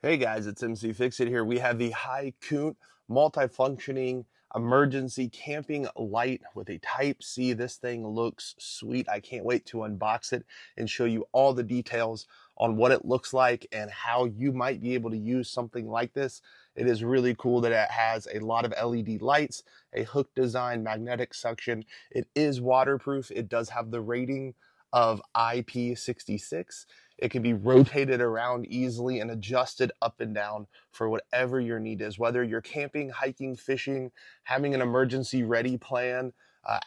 Hey guys, it's Mcfixit here. We have the HYKOONT multifunctioning emergency camping light with a Type-C. This thing looks sweet. I can't wait to unbox it and show you all the details on what it looks like and how you might be able to use something like this. It is really cool that it has a lot of LED lights, a hook design, magnetic suction. It is waterproof. It does have the rating of IP66. It can be rotated around easily and adjusted up and down for whatever your need is, whether you're camping, hiking, fishing, having an emergency ready plan,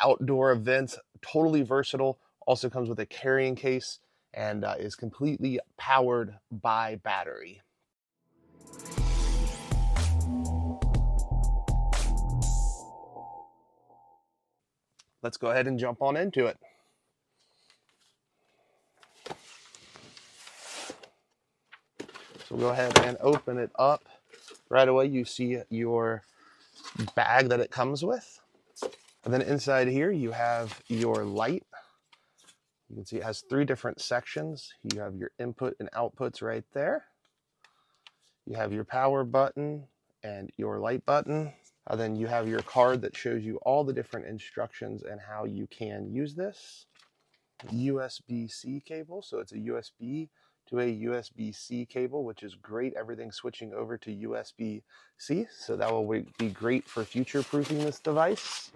outdoor events, totally versatile. Also comes with a carrying case and is completely powered by battery. Let's go ahead and jump on into it. So we'll go ahead and open it up. Right away, you see your bag that it comes with. And then inside here, you have your light. You can see it has three different sections. You have your input and outputs right there. You have your power button and your light button. And then you have your card that shows you all the different instructions and how you can use this. USB-C cable, so it's a USB to a USB-C cable, which is great. Everything's switching over to USB-C, so that will be great for future-proofing this device.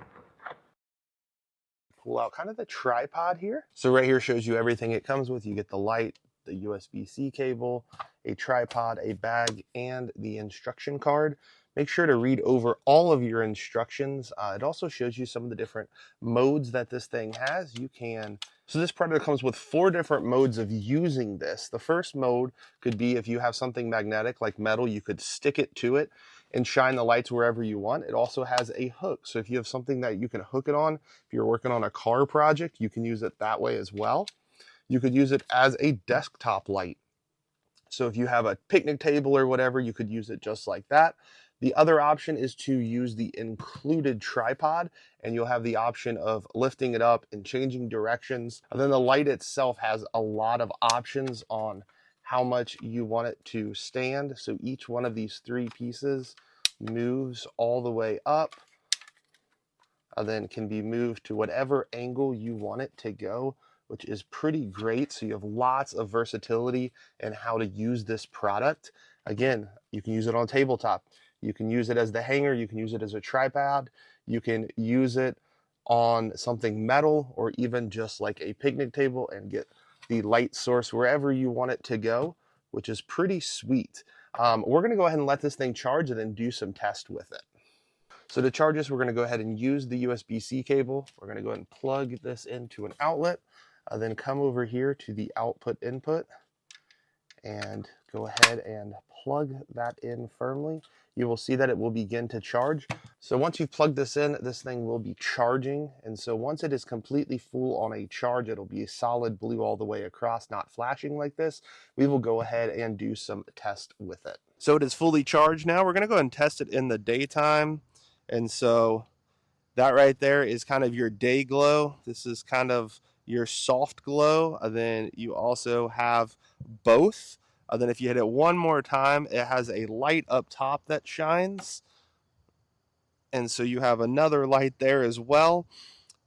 Pull out kind of the tripod here. So right here shows you everything it comes with. You get the light, the USB-C cable, a tripod, a bag, and the instruction card. Make sure to read over all of your instructions. It also shows you some of the different modes that this thing has. So this product comes with 4 different modes of using this. The first mode could be if you have something magnetic like metal, you could stick it to it and shine the lights wherever you want. It also has a hook. So if you have something that you can hook it on, if you're working on a car project, you can use it that way as well. You could use it as a desktop light. So if you have a picnic table or whatever, you could use it just like that. The other option is to use the included tripod, and you'll have the option of lifting it up and changing directions. And then the light itself has a lot of options on how much you want it to stand. So each one of these 3 pieces moves all the way up, and then can be moved to whatever angle you want it to go, which is pretty great. So you have lots of versatility in how to use this product. Again, you can use it on a tabletop. You can use it as the hanger. You can use it as a tripod. You can use it on something metal or even just like a picnic table and get the light source wherever you want it to go, which is pretty sweet. We're going to go ahead and let this thing charge and then do some tests with it. So to charge this, we're going to go ahead and use the USB-C cable. We're going to go ahead and plug this into an outlet, then come over here to the output input and go ahead and plug that in firmly. You will see that it will begin to charge. So once you've plugged this in, this thing will be charging. And so once it is completely full on a charge, it'll be a solid blue all the way across, not flashing like this. We will go ahead and do some test with it. So it is fully charged now. We're going to go ahead and test it in the daytime. And so that right there is kind of your day glow. This is kind of your soft glow. And then you also have both. And then if you hit it one more time, it has a light up top that shines. And so you have another light there as well.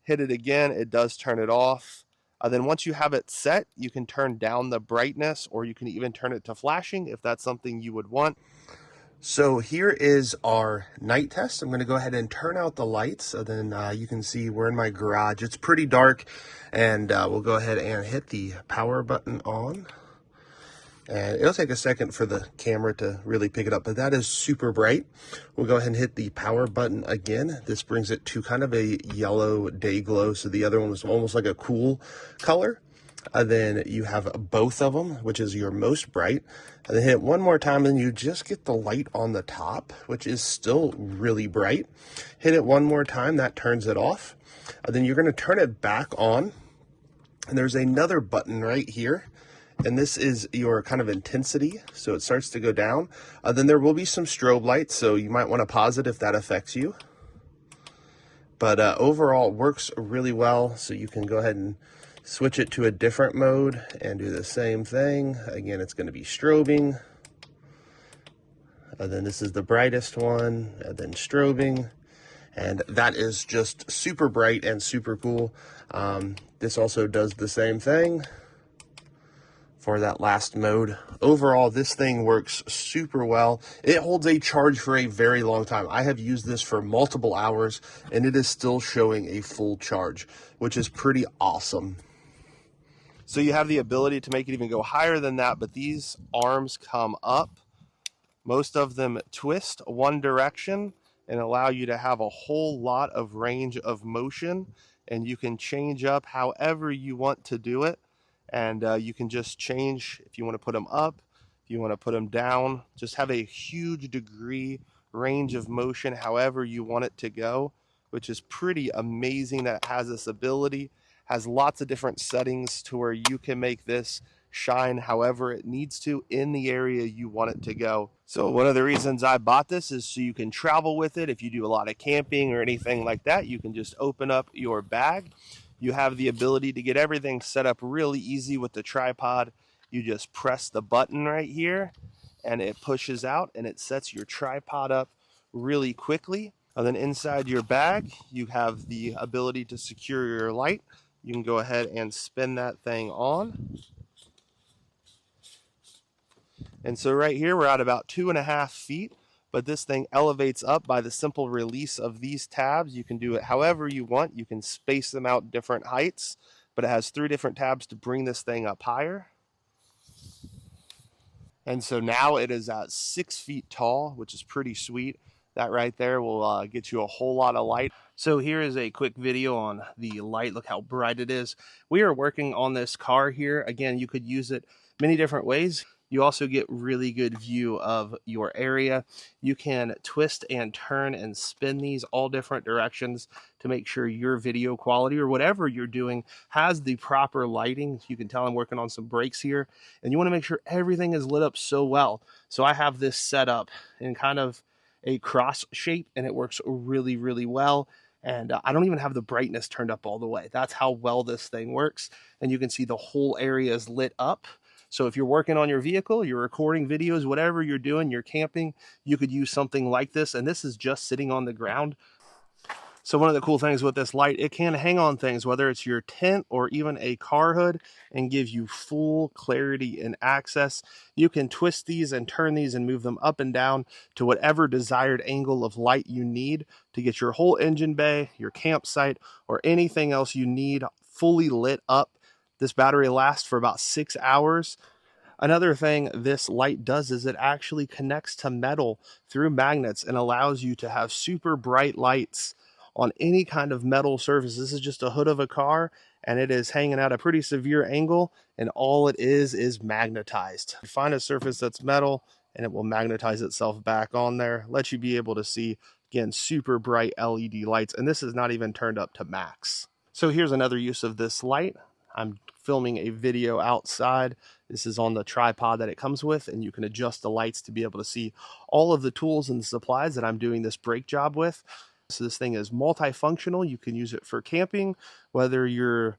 Hit it again, it does turn it off. Then once you have it set, you can turn down the brightness, or you can even turn it to flashing if that's something you would want. So here is our night test. I'm going to go ahead and turn out the lights, so then you can see we're in my garage. It's pretty dark, and we'll go ahead and hit the power button on. And it'll take a second for the camera to really pick it up, but that is super bright. We'll go ahead and hit the power button again. This brings it to kind of a yellow day glow, so the other one was almost like a cool color. Then you have both of them, which is your most bright. And then hit it one more time, and you just get the light on the top, which is still really bright. Hit it one more time, that turns it off. And then you're going to turn it back on, and there's another button right here. And this is your kind of intensity, so it starts to go down. Then there will be some strobe lights, so you might want to pause it if that affects you. But overall, it works really well, so you can go ahead and switch it to a different mode and do the same thing. Again, it's going to be strobing. And then this is the brightest one, and then strobing. And that is just super bright and super cool. This also does the same thing for that last mode. Overall, this thing works super well. It holds a charge for a very long time. I have used this for multiple hours and it is still showing a full charge, which is pretty awesome. So you have the ability to make it even go higher than that, but these arms come up. Most of them twist one direction and allow you to have a whole lot of range of motion, and you can change up however you want to do it. And you can just change if you want to put them up, if you want to put them down, just have a huge degree range of motion however you want it to go, which is pretty amazing that it has this ability. Has lots of different settings to where you can make this shine however it needs to in the area you want it to go. So one of the reasons I bought this is so you can travel with it. If you do a lot of camping or anything like that, you can just open up your bag. You have the ability to get everything set up really easy with the tripod. You just press the button right here and it pushes out and it sets your tripod up really quickly. And then inside your bag, you have the ability to secure your light. You can go ahead and spin that thing on. And so right here, we're at about 2.5 feet, but this thing elevates up by the simple release of these tabs. You can do it however you want. You can space them out different heights, but it has 3 different tabs to bring this thing up higher. And so now it is at 6 feet tall, which is pretty sweet. That right there will get you a whole lot of light. So here is a quick video on the light. Look how bright it is. We are working on this car here. Again, you could use it many different ways. You also get really good view of your area. You can twist and turn and spin these all different directions to make sure your video quality or whatever you're doing has the proper lighting. You can tell I'm working on some breaks here, and you want to make sure everything is lit up so well. So I have this set up in kind of a cross shape and it works really, really well. And I don't even have the brightness turned up all the way. That's how well this thing works. And you can see the whole area is lit up. So if you're working on your vehicle, you're recording videos, whatever you're doing, you're camping, you could use something like this. And this is just sitting on the ground. So one of the cool things with this light, it can hang on things, whether it's your tent or even a car hood, and give you full clarity and access. You can twist these and turn these and move them up and down to whatever desired angle of light you need to get your whole engine bay, your campsite, or anything else you need fully lit up. This battery lasts for about 6 hours. Another thing this light does is it actually connects to metal through magnets and allows you to have super bright lights on any kind of metal surface. This is just a hood of a car and it is hanging at a pretty severe angle, and all it is magnetized. You find a surface that's metal and it will magnetize itself back on there, let you be able to see, again, super bright LED lights, and this is not even turned up to max. So here's another use of this light. I'm filming a video outside. This is on the tripod that it comes with, and you can adjust the lights to be able to see all of the tools and supplies that I'm doing this brake job with. So this thing is multifunctional. You can use it for camping, whether you're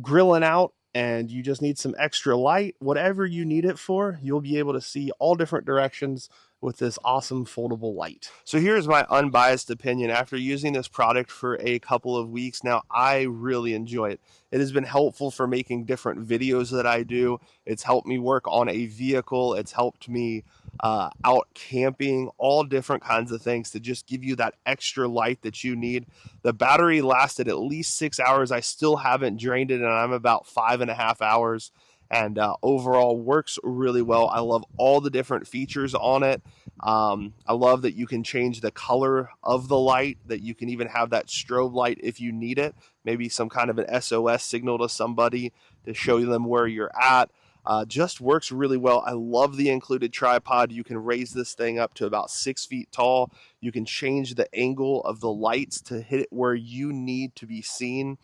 grilling out and you just need some extra light, whatever you need it for, you'll be able to see all different directions with this awesome foldable light. So here's my unbiased opinion. After using this product for a couple of weeks now, I really enjoy it. It has been helpful for making different videos that I do. It's helped me work on a vehicle. It's helped me out camping, all different kinds of things to just give you that extra light that you need. The battery lasted at least 6 hours. I still haven't drained it, and I'm about 5.5 hours. And overall works really well. I love all the different features on it. I love that you can change the color of the light, that you can even have that strobe light if you need it, maybe some kind of an SOS signal to somebody to show them where you're at. Just works really well. I love the included tripod. You can raise this thing up to about 6 feet tall. You can change the angle of the lights to hit it where you need to be seen,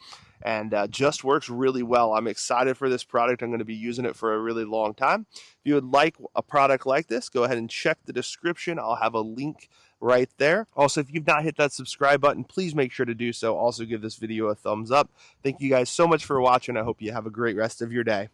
and just works really well. I'm excited for this product. I'm going to be using it for a really long time. If you would like a product like this, go ahead and check the description. I'll have a link right there. Also, if you've not hit that subscribe button, please make sure to do so. Also, give this video a thumbs up. Thank you guys so much for watching. I hope you have a great rest of your day.